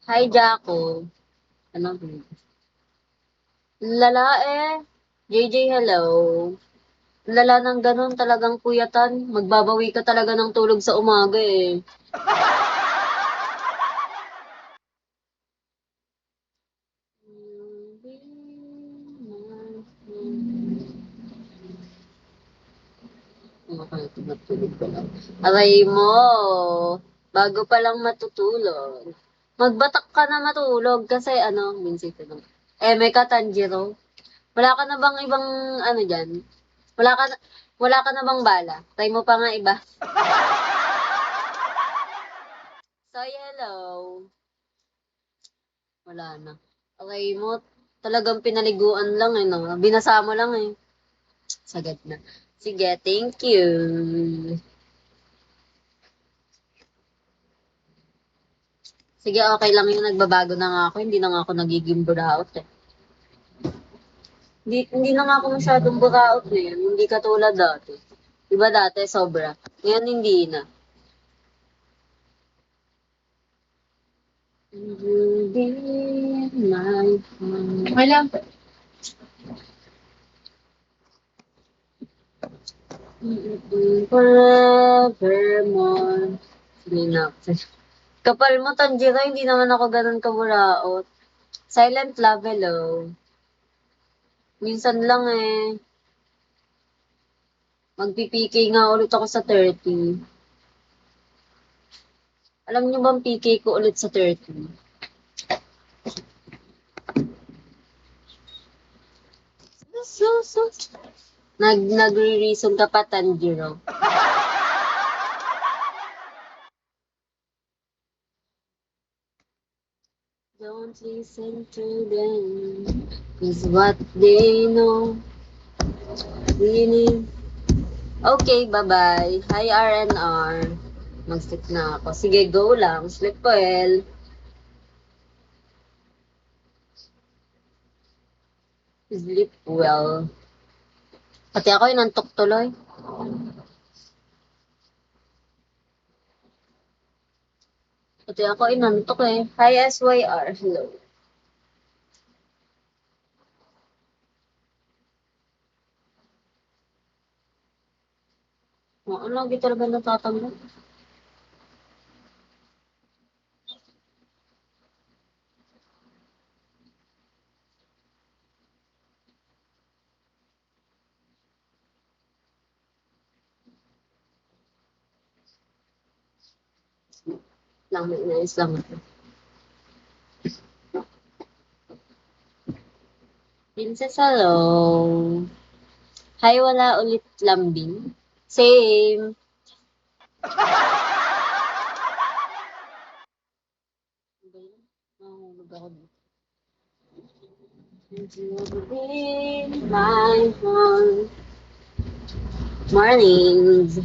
Hi, Jaco. Ano? Lala eh. JJ, hello. Lala ng ganun talagang puyatan. Magbabawi ka talaga ng tulog sa umaga eh. Okay, matulog ko lang. Aray mo, bago pa lang matutulog. Magbatak ka na matulog kasi ano, minsan lang. May ka, Tanjiro. Wala ka na bang ibang ano dyan? Wala ka na, wala ka na bang bala? Try mo pa nga iba. Soy, hello. Wala na. Okay mo, talagang pinaliguan lang eh, no? Binasa mo lang eh. Sagad na. Sige, thank you. Sige, okay lang yung nagbabago na nga ako. Hindi na nga ako nagiging buraot eh. Hindi na nga ako masyadong buraot ngayon. Hindi katulad dati. Iba dati, sobra. Ngayon, hindi na. Hindi my heart. Okay lang. Forevermore. Hindi na. Kapal mo, Tanjiro, hindi naman ako ganun kaburaot. Silent love, hello. Minsan lang eh. Magpi-PK nga ulit ako sa 30. Alam niyo bang PK ko ulit sa 30? Sus. Nagre-reason ka pa, Tanjiro. Don't listen to them. Cause what they know. Really. Okay, bye-bye. Hi, RNR. Mag-sleep na ako. Sige, go lang. Sleep well. Sleep well. Pati ako inantok tuloy. Pati ako inantok eh. Hi, SYR. Hello. Lagi talaga natatanggap. Lang, may nais lang ako. Princess, hello. Hi, wala ulit lambing. Same. Nahulog ako dito. My heart. Mornings.